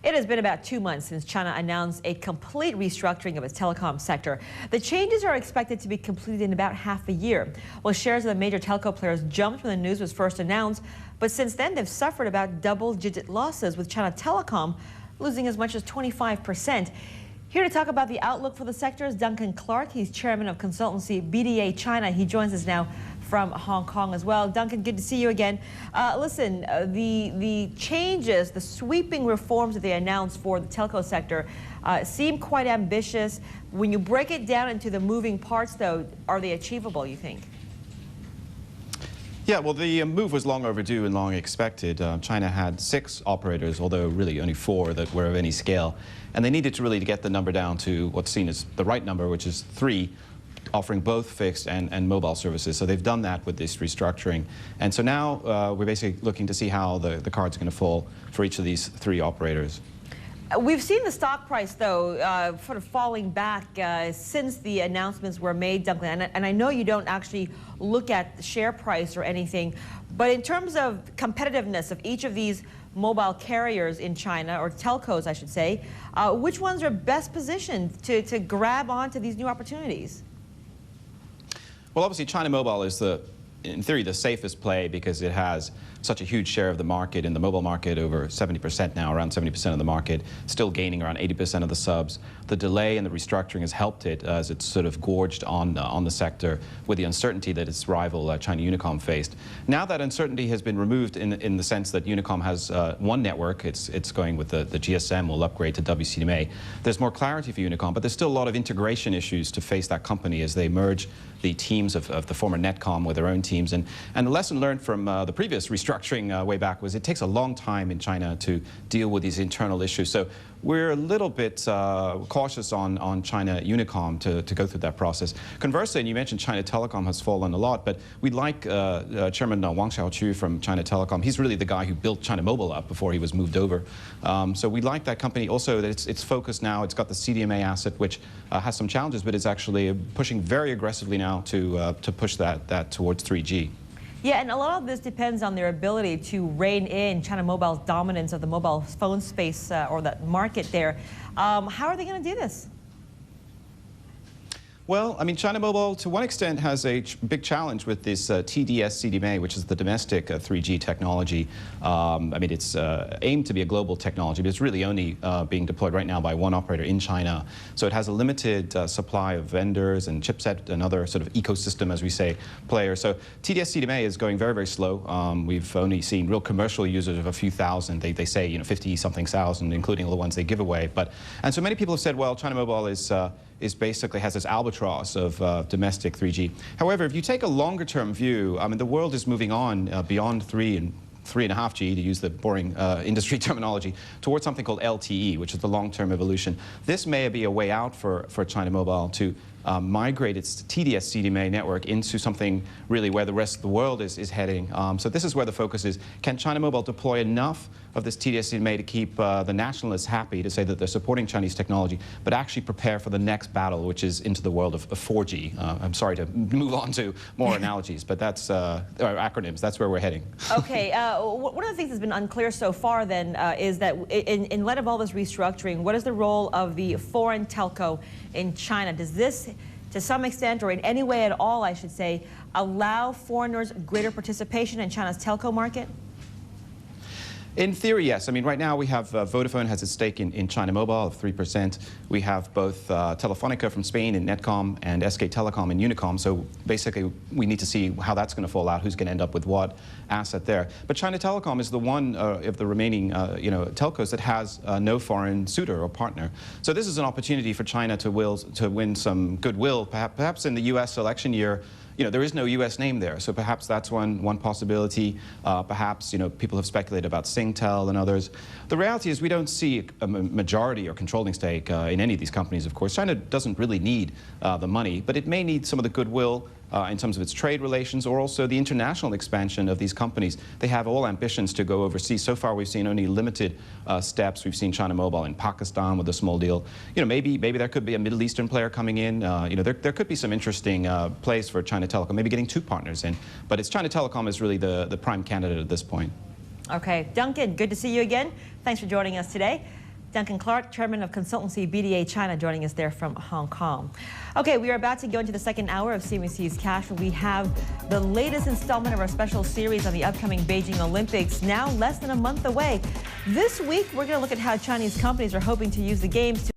It has been about 2 months since China announced a complete restructuring of its telecom sector. The changes are expected to be completed in about half a year. Well, shares of the major telco players jumped when the news was first announced, but since then they've suffered about double-digit losses, with China Telecom losing as much as 25%. Here to talk about the outlook for the sector is Duncan Clark. He's chairman of consultancy BDA China. He joins us now from Hong Kong as well. Duncan, good to see you again. The changes, the sweeping reforms that they announced for the telco sector seem quite ambitious. When you break it down into the moving parts, though, are they achievable, you think? Yeah, well, the move was long overdue and long expected. China had 6 operators, although really only 4 that were of any scale. And they needed to really get the number down to what's seen as the right number, which is 3, offering both fixed and mobile services. So they've done that with this restructuring. And so now we're basically looking to see how the card's going to fall for each of these 3 operators. We've seen the stock price, though, sort of falling back since the announcements were made, Duncan. And I know you don't actually look at the share price or anything, but in terms of competitiveness of each of these mobile carriers in China, or telcos, I should say, which ones are best positioned to grab onto these new opportunities? Well, obviously, China Mobile is in theory, the safest play because it has such a huge share of the market. In the mobile market, over 70% now, around 70% of the market, still gaining around 80% of the subs. The delay in the restructuring has helped it as it's sort of gorged on the sector with the uncertainty that its rival China Unicom faced. Now that uncertainty has been removed in the sense that Unicom has one network, it's going with the GSM, will upgrade to WCDMA. There's more clarity for Unicom, but there's still a lot of integration issues to face that company as they merge the teams of the former Netcom with their own teams. And the lesson learned from the previous restructuring way back was it takes a long time in China to deal with these internal issues. So we're a little bit cautious on China Unicom to go through that process. Conversely, and you mentioned China Telecom has fallen a lot, but we'd like Chairman Wang Xiaoqu from China Telecom. He's really the guy who built China Mobile up before he was moved over. So we like that company. Also, that it's focused now. It's got the CDMA asset, which has some challenges, but it's actually pushing very aggressively now to push that towards 3G. Yeah, and a lot of this depends on their ability to rein in China Mobile's dominance of the mobile phone space or that market there. How are they going to do this? Well, I mean, China Mobile, to one extent, has a big challenge with this TD-SCDMA, which is the domestic 3G technology. I mean, it's aimed to be a global technology, but it's really only being deployed right now by one operator in China. So it has a limited supply of vendors and chipset and other sort of ecosystem, as we say, players. So TD-SCDMA is going very, very slow. We've only seen real commercial users of a few thousand. They say, you know, 50-something thousand, including all the ones they give away. And so many people have said, well, China Mobile is basically has this albatross of domestic 3G. However, if you take a longer-term view, I mean, the world is moving on beyond 3 and 3.5G, to use the boring industry terminology, towards something called LTE, which is the long-term evolution. This may be a way out for China Mobile to migrate its TD-SCDMA network into something really where the rest of the world is heading. So this is where the focus is. Can China Mobile deploy enough of this TD-SCDMA to keep the nationalists happy, to say that they're supporting Chinese technology, but actually prepare for the next battle, which is into the world of 4G? I'm sorry to move on to more analogies, but that's acronyms. That's where we're heading. Okay. One of the things that's been unclear so far, then, is that in light of all this restructuring, what is the role of the foreign telco in China? Does this, to some extent, or in any way at all, I should say, allow foreigners greater participation in China's telco market? In theory, yes. I mean, right now we have Vodafone has its stake in China Mobile of 3%. We have both Telefonica from Spain and Netcom, and SK Telecom and Unicom. So basically, we need to see how that's going to fall out, who's going to end up with what asset there. But China Telecom is the one of the remaining telcos that has no foreign suitor or partner. So this is an opportunity for China to win some goodwill, perhaps in the U.S. election year. You know, there is no U.S. name there, so perhaps that's one possibility. Perhaps, you know, people have speculated about Singtel and others. The reality is we don't see a majority or controlling stake in any of these companies, of course. China doesn't really need the money, but it may need some of the goodwill in terms of its trade relations, or also the international expansion of these companies. They have all ambitions to go overseas. So far, we've seen only limited steps. We've seen China Mobile in Pakistan with a small deal. You know, maybe there could be a Middle Eastern player coming in. You know, there could be some interesting plays for China Telecom, maybe getting 2 partners in. But it's China Telecom is really the prime candidate at this point. Okay. Duncan, good to see you again. Thanks for joining us today. Duncan Clark, chairman of consultancy BDA China, joining us there from Hong Kong. Okay, we are about to go into the second hour of CNBC's Cash, where we have the latest installment of our special series on the upcoming Beijing Olympics, now less than a month away. This week, we're going to look at how Chinese companies are hoping to use the games to